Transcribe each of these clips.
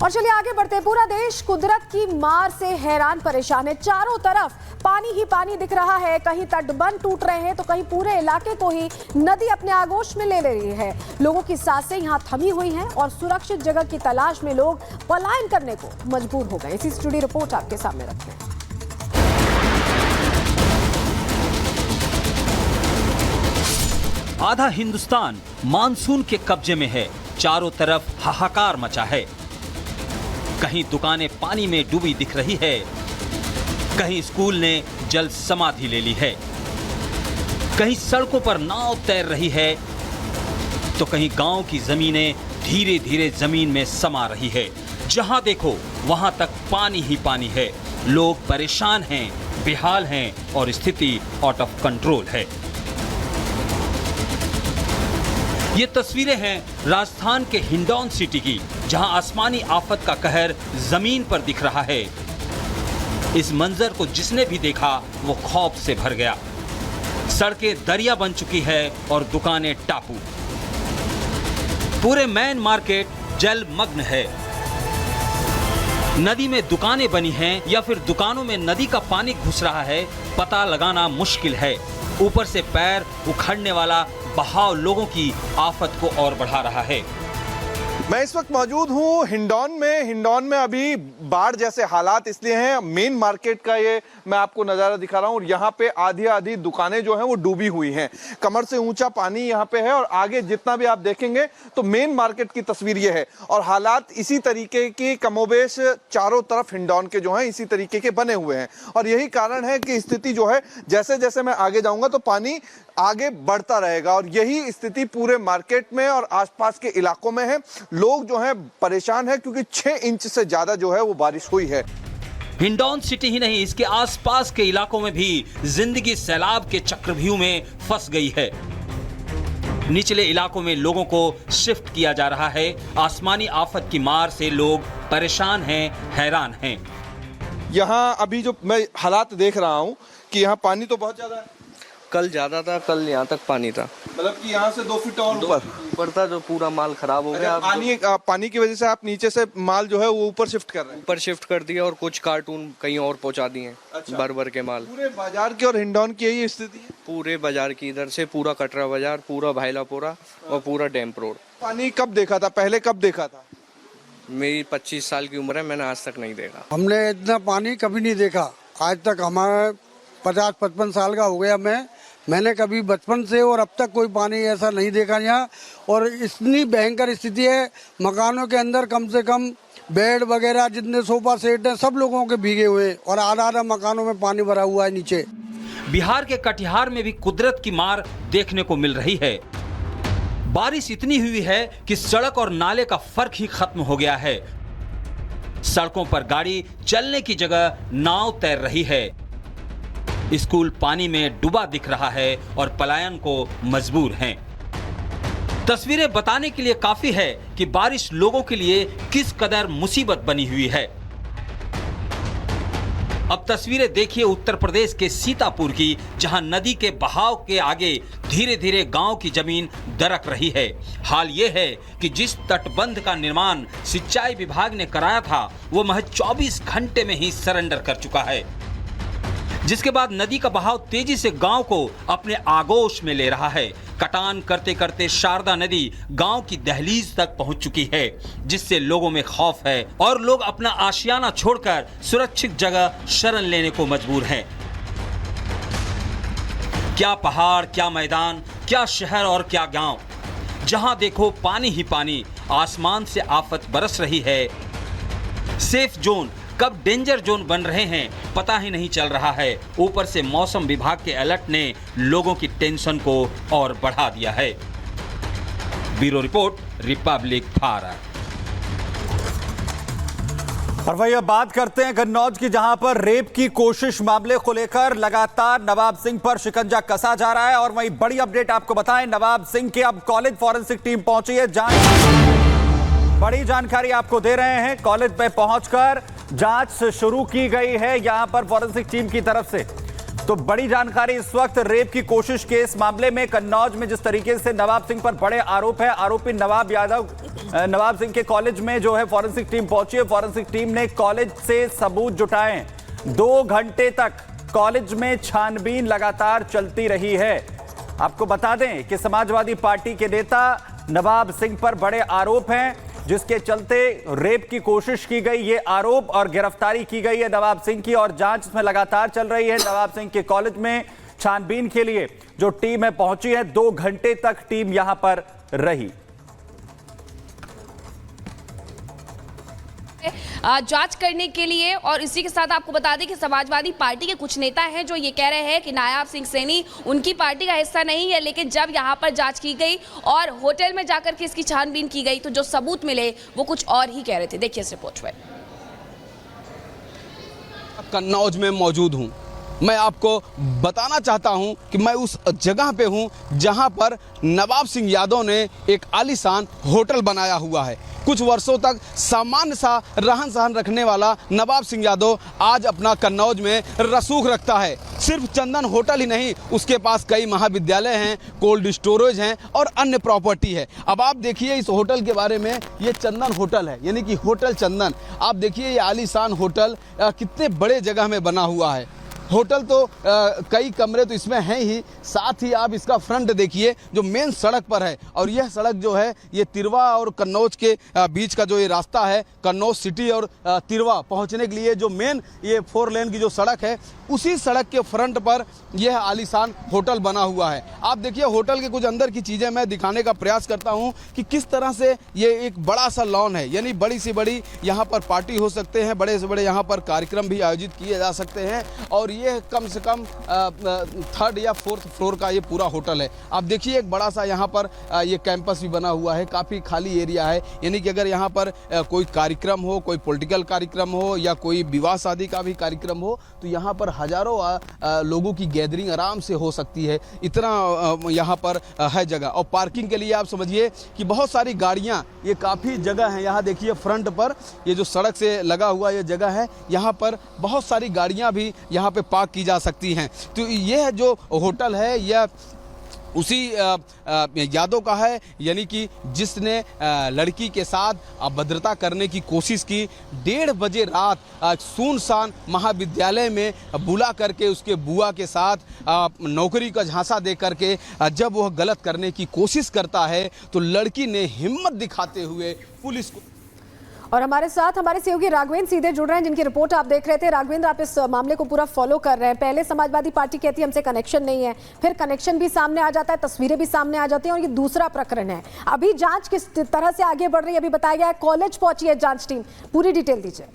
और चलिए आगे बढ़ते हैं। पूरा देश कुदरत की मार से हैरान परेशान है। चारों तरफ पानी ही पानी दिख रहा है। कहीं तटबंध टूट रहे हैं तो कहीं पूरे इलाके को ही नदी अपने आगोश में ले रही है। लोगों की सांसें यहां थमी हुई हैं और सुरक्षित जगह की तलाश में लोग पलायन करने को मजबूर हो गए। इसी स्टूडियो रिपोर्ट आपके सामने रखते हैं। आधा हिंदुस्तान मानसून के कब्जे में है। चारों तरफ हाहाकार मचा है। कहीं दुकानें पानी में डूबी दिख रही है, कहीं स्कूल ने जल समाधि ले ली है, कहीं सड़कों पर नाव तैर रही है तो कहीं गांव की जमीनें धीरे धीरे जमीन में समा रही है। जहां देखो वहां तक पानी ही पानी है। लोग परेशान हैं, बेहाल हैं और स्थिति आउट ऑफ कंट्रोल है। ये तस्वीरें हैं राजस्थान के हिंडौन सिटी की, जहां आसमानी आफत का कहर जमीन पर दिख रहा है। इस मंजर को जिसने भी देखा वो खौफ से भर गया। सड़कें दरिया बन चुकी है और दुकानें टापू। पूरे मेन मार्केट जलमग्न है। नदी में दुकानें बनी हैं या फिर दुकानों में नदी का पानी घुस रहा है, पता लगाना मुश्किल है। ऊपर से पैर उखड़ने वाला बहाव लोगों की आफत को और बढ़ा रहा है। मैं इस वक्त मौजूद हूँ हिंडौन में अभी बाढ़ जैसे हालात इसलिए हैं। मेन मार्केट का ये मैं आपको नज़ारा दिखा रहा हूँ और यहाँ पे आधी दुकानें जो हैं वो डूबी हुई हैं। कमर से ऊंचा पानी यहाँ पे है और आगे जितना भी आप देखेंगे तो मेन मार्केट की तस्वीर ये है। और हालात इसी तरीके की कमोबेश चारों तरफ हिंडौन के जो हैं इसी तरीके के बने हुए हैं। और यही कारण है कि स्थिति जो है जैसे जैसे मैं आगे जाऊँगा तो पानी आगे बढ़ता रहेगा और यही स्थिति पूरे मार्केट में और आसपास के इलाकों में है। लोग जो हैं परेशान हैं क्योंकि 6 इंच से ज्यादा जो है वो बारिश हुई है। हिंडौन सिटी ही नहीं, इसके आसपास के इलाकों में भी जिंदगी सैलाब के चक्रव्यूह में फंस गई है। निचले इलाकों में लोगों को शिफ्ट किया जा रहा है। आसमानी आफत की मार से लोग परेशान हैं, हैरान हैं। यहाँ अभी जो मैं हालात देख रहा हूँ कि यहाँ पानी तो बहुत ज्यादा है। कल ज्यादा था, कल यहाँ तक पानी था, मतलब कि यहाँ से 2 फीट और ऊपर था, जो पूरा माल खराब हो गया। पानी की वजह से आप नीचे से माल जो है वो ऊपर शिफ्ट कर रहे हैं। ऊपर शिफ्ट कर दिया और कुछ कार्टून कहीं और पहुँचा दिए। अच्छा। भर के माल पूरे बाजार की और हिंडौन की यही स्थिति है। पूरे बाजार की, इधर से पूरा कटरा बाजार, पूरा भाईलापुरा और पूरा डैम्प रोड। पानी कब देखा था, पहले कब देखा था? मेरी 25 साल की उम्र है, मैंने आज तक नहीं देखा। हमने इतना पानी कभी नहीं देखा आज तक। हमारा 50-55 साल का हो गया। मैंने कभी बचपन से और अब तक कोई पानी ऐसा नहीं देखा यहाँ। और इतनी भयंकर स्थिति है, मकानों के अंदर कम से कम बेड वगैरह जितने सोफा सेट हैं सब लोगों के भीगे हुए और आधा मकानों में पानी भरा हुआ है नीचे। बिहार के कटिहार में भी कुदरत की मार देखने को मिल रही है। बारिश इतनी हुई है कि सड़क और नाले का फर्क ही खत्म हो गया है। सड़कों पर गाड़ी चलने की जगह नाव तैर रही है। स्कूल पानी में डूबा दिख रहा है और पलायन को मजबूर हैं। तस्वीरें बताने के लिए काफी है कि बारिश लोगों के लिए किस कदर मुसीबत बनी हुई है। अब तस्वीरें देखिए उत्तर प्रदेश के सीतापुर की, जहां नदी के बहाव के आगे धीरे धीरे गांव की जमीन दरक रही है। हाल यह है कि जिस तटबंध का निर्माण सिंचाई विभाग ने कराया था वो महज 24 घंटे में ही सरेंडर कर चुका है, जिसके बाद नदी का बहाव तेजी से गांव को अपने आगोश में ले रहा है। कटान करते करते शारदा नदी गांव की दहलीज तक पहुंच चुकी है, जिससे लोगों में खौफ है और लोग अपना आशियाना छोड़कर सुरक्षित जगह शरण लेने को मजबूर हैं। क्या पहाड़, क्या मैदान, क्या शहर और क्या गांव, जहां देखो पानी ही पानी। आसमान से आफत बरस रही है। सेफ जोन कब डेंजर जोन बन रहे हैं पता ही नहीं चल रहा है। ऊपर से मौसम विभाग के अलर्ट ने लोगों की टेंशन को और बढ़ा दिया है। Bureau report, Republic Bharat. और वही अब बात करते हैं कन्नौज की, जहां पर रेप की कोशिश मामले को लेकर लगातार नवाब सिंह पर शिकंजा कसा जा रहा है। और वही बड़ी अपडेट आपको बताएं, नवाब सिंह के अब कॉलेज फॉरेंसिक टीम पहुंची है। बड़ी जानकारी आपको दे रहे हैं। कॉलेज पे पहुंचकर जांच शुरू की गई है यहां पर फॉरेंसिक टीम की तरफ से। तो बड़ी जानकारी इस वक्त रेप की कोशिश के इस मामले में कन्नौज में जिस तरीके से नवाब सिंह पर बड़े आरोप है, आरोपी नवाब यादव नवाब सिंह के कॉलेज में जो है फॉरेंसिक टीम पहुंची है। फॉरेंसिक टीम ने कॉलेज से सबूत जुटाए। 2 घंटे तक कॉलेज में छानबीन लगातार चलती रही है। आपको बता दें कि समाजवादी पार्टी के नेता नवाब सिंह पर बड़े आरोप हैं, जिसके चलते रेप की कोशिश की गई, ये आरोप और गिरफ्तारी की गई है नवाब सिंह की, और जांच इसमें लगातार चल रही है। नवाब सिंह के कॉलेज में छानबीन के लिए जो टीम है पहुंची है, 2 घंटे तक टीम यहां पर रही। जांच करने के लिए। और इसी के साथ आपको बता दें कि समाजवादी पार्टी के कुछ नेता हैं जो ये कह रहे हैं कि नायाब सिंह सैनी उनकी पार्टी का हिस्सा नहीं है, लेकिन जब यहाँ पर जांच की गई और होटल में जाकर के इसकी छानबीन की गई तो जो सबूत मिले वो कुछ और ही कह रहे थे। देखिए इस रिपोर्ट में। कन्नौज में मौजूद हूँ। मैं आपको बताना चाहता हूं कि मैं उस जगह पे हूं जहां पर नवाब सिंह यादव ने एक आलीशान होटल बनाया हुआ है। कुछ वर्षों तक सामान्य सा रहन सहन रखने वाला नवाब सिंह यादव आज अपना कन्नौज में रसूख रखता है। सिर्फ चंदन होटल ही नहीं, उसके पास कई महाविद्यालय हैं, कोल्ड स्टोरेज हैं और अन्य प्रॉपर्टी है। अब आप देखिए इस होटल के बारे में, ये चंदन होटल है, यानी कि होटल चंदन। आप देखिए ये आलीशान होटल कितने बड़े जगह में बना हुआ है। होटल तो कई कमरे तो इसमें हैं ही, साथ ही आप इसका फ्रंट देखिए जो मेन सड़क पर है। और यह सड़क जो है ये तिरवा और कन्नौज के बीच का जो ये रास्ता है, कन्नौज सिटी और तिरवा पहुंचने के लिए जो मेन ये 4 लेन की जो सड़क है, उसी सड़क के फ्रंट पर यह आलीशान होटल बना हुआ है। आप देखिए होटल के कुछ अंदर की चीज़ें मैं दिखाने का प्रयास करता हूं कि किस तरह से ये एक बड़ा सा लॉन है, यानी बड़ी से बड़ी यहाँ पर पार्टी हो सकते हैं, बड़े से बड़े यहाँ पर कार्यक्रम भी आयोजित किए जा सकते हैं। और ये कम से कम 3rd या 4th फ्लोर का ये पूरा होटल है। आप देखिए एक बड़ा सा यहाँ पर ये कैंपस भी बना हुआ है, काफ़ी खाली एरिया है। यानी कि अगर यहाँ पर कोई कार्यक्रम हो, कोई पॉलिटिकल कार्यक्रम हो या कोई विवाह शादी का भी कार्यक्रम हो, तो यहाँ पर हजारों लोगों की गैदरिंग आराम से हो सकती है। इतना यहाँ पर है जगह। और पार्किंग के लिए आप समझिए कि बहुत सारी गाड़ियाँ, ये काफ़ी जगह है। यहाँ देखिए फ्रंट पर ये जो सड़क से लगा हुआ ये जगह है, यहाँ पर बहुत सारी गाड़ियाँ भी यहाँ पे पार्क की जा सकती हैं। तो यह जो होटल है यह उसी यादव का है, यानी कि जिसने लड़की के साथ अभद्रता करने की कोशिश की। 1:30 बजे रात सुनसान महाविद्यालय में बुला करके उसके बुआ के साथ नौकरी का झांसा दे करके जब वह गलत करने की कोशिश करता है तो लड़की ने हिम्मत दिखाते हुए पुलिस को। और हमारे साथ हमारे सहयोगी राघवेंद्र सीधे जुड़ रहे हैं, जिनकी रिपोर्ट आप देख रहे थे। राघवेंद्र, आप इस मामले को पूरा फॉलो कर रहे हैं। पहले समाजवादी पार्टी कहती है हमसे कनेक्शन नहीं है, फिर कनेक्शन भी सामने आ जाता है, तस्वीरें भी सामने आ जाती हैं, और ये दूसरा प्रकरण है। अभी जांच किस तरह से आगे बढ़ रही है, अभी बताया गया है कॉलेज पहुंची है जांच टीम, पूरी डिटेल दीजिए।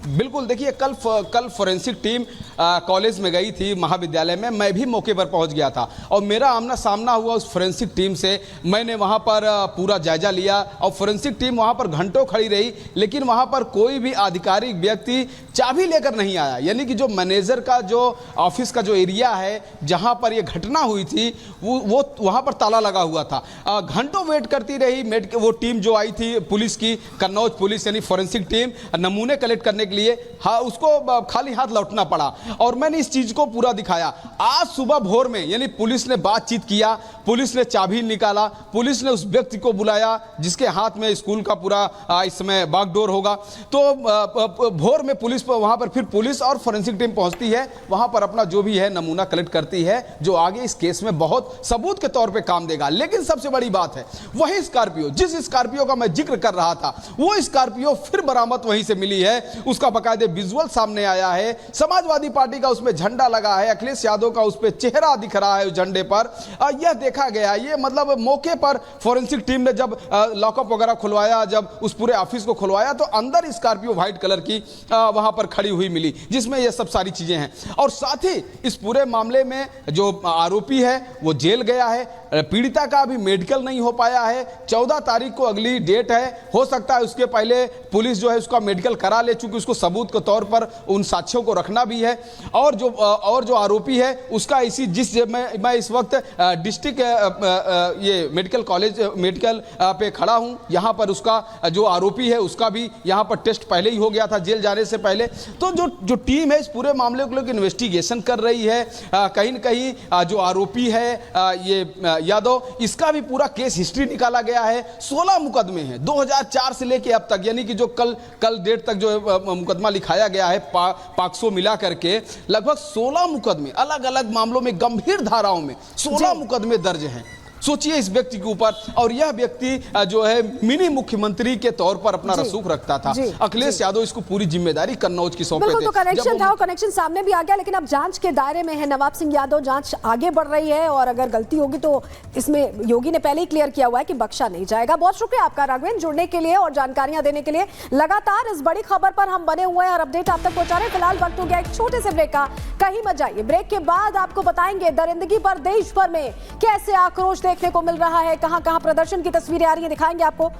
बिल्कुल, देखिए कल फोरेंसिक टीम कॉलेज में गई थी, महाविद्यालय में। मैं भी मौके पर पहुंच गया था और मेरा आमना सामना हुआ उस फोरेंसिक टीम से। मैंने वहां पर पूरा जायजा लिया और फोरेंसिक टीम वहां पर घंटों खड़ी रही, लेकिन वहां पर कोई भी आधिकारिक व्यक्ति चाबी लेकर नहीं आया। यानी कि जो मैनेजर का जो ऑफिस का जो एरिया है जहां पर ये घटना हुई थी वो वहां पर ताला लगा हुआ था। घंटों वेट करती रही वो टीम जो आई थी पुलिस की, कन्नौज पुलिस यानी फोरेंसिक टीम, नमूने कलेक्ट करने के लिए। हाँ, उसको खाली हाथ लौटना पड़ा और मैंने इस चीज को पूरा दिखाया। आज सुबह भोर में यानी पुलिस ने बातचीत किया, पुलिस ने चाबी निकाला, पुलिस ने उस व्यक्ति को बुलाया जिसके हाथ में स्कूल का पूरा इस समय बागडोर होगा। तो भोर में पुलिस वहां पर फिर पुलिस और फोरेंसिक टीम पहुंचती है, वहां पर अपना जो भी है नमूना कलेक्ट करती है, जो आगे इस केस में बहुत सबूत के तौर पे काम देगा। लेकिन सबसे बड़ी बात है वही स्कॉर्पियो, जिस स्कॉर्पियो का मैं जिक्र कर रहा था, वो स्कॉर्पियो फिर बरामद वहीं से मिली है। उसका बाकायदे विजुअल सामने आया है। समाजवादी पार्टी का उसमें झंडा लगा है, अखिलेश यादव का उस पर चेहरा दिख रहा है उस झंडे पर। यह देखा गया, ये मतलब मौके पर फोरेंसिक टीम ने जब लॉकअप वगैरह खुलवाया, जब उस पूरे ऑफिस को खुलवाया, तो अंदर स्कॉर्पियो व्हाइट कलर की वहां पर खड़ी हुई मिली, जिसमें ये सब सारी चीजें हैं। और साथ ही इस पूरे मामले में जो आरोपी है वो जेल गया है। पीड़िता का अभी मेडिकल नहीं हो पाया है। 14 तारीख को अगली डेट है, हो सकता है उसके पहले पुलिस जो है उसका मेडिकल करा ले, चूंकि उसको सबूत के तौर पर उन साक्ष्यों को रखना भी है। और जो आरोपी है उसका इसी जिस मैं इस वक्त डिस्ट्रिक्ट ये मेडिकल कॉलेज मेडिकल पे खड़ा हूं, यहां पर उसका जो आरोपी है उसका भी यहां पर टेस्ट पहले ही हो गया था जेल जाने से पहले। तो जो टीम है इस पूरे मामले को लेकर इन्वेस्टिगेशन कर रही है। कहीं न कहीं जो आरोपी है यादव, इसका भी पूरा केस हिस्ट्री निकाला गया है। 16 मुकदमे हैं 2004 से लेके अब तक, यानी कि जो कल डेट तक जो मुकदमा लिखाया गया है पाक्सो मिला करके लगभग 16 मुकदमे अलग अलग मामलों में गंभीर धाराओं में 16 मुकदमे दर्ज हैं। सोचिए इस व्यक्ति के ऊपर, और यह व्यक्ति जो है मिनी मुख्यमंत्री के तौर पर अपना रसूख रखता था। अखिलेश यादव इसको पूरी जिम्मेदारी कन्नौज की सौंपे थे। तो कनेक्शन था, कनेक्शन सामने भी आ गया, लेकिन अब जांच के दायरे में है नवाब सिंह यादव, जांच आगे बढ़ रही है और अगर गलती होगी तो इसमें योगी ने पहले ही क्लियर किया हुआ है कि बख्शा नहीं जाएगा। बहुत शुक्रिया आपका राघवेंद्र, जुड़ने के लिए और जानकारियां देने के लिए। लगातार इस बड़ी खबर पर हम बने हुए हैं और अपडेट आप तक पहुंचा रहे हैं। फिलहाल वक्त हो गया एक छोटे से ब्रेक का, कहीं मत जाइए। ब्रेक के बाद आपको बताएंगे दरिंदगी पर देश भर में कैसे आक्रोश देखने को मिल रहा है, कहां-कहां प्रदर्शन की तस्वीरें आ रही हैं, दिखाएंगे आपको।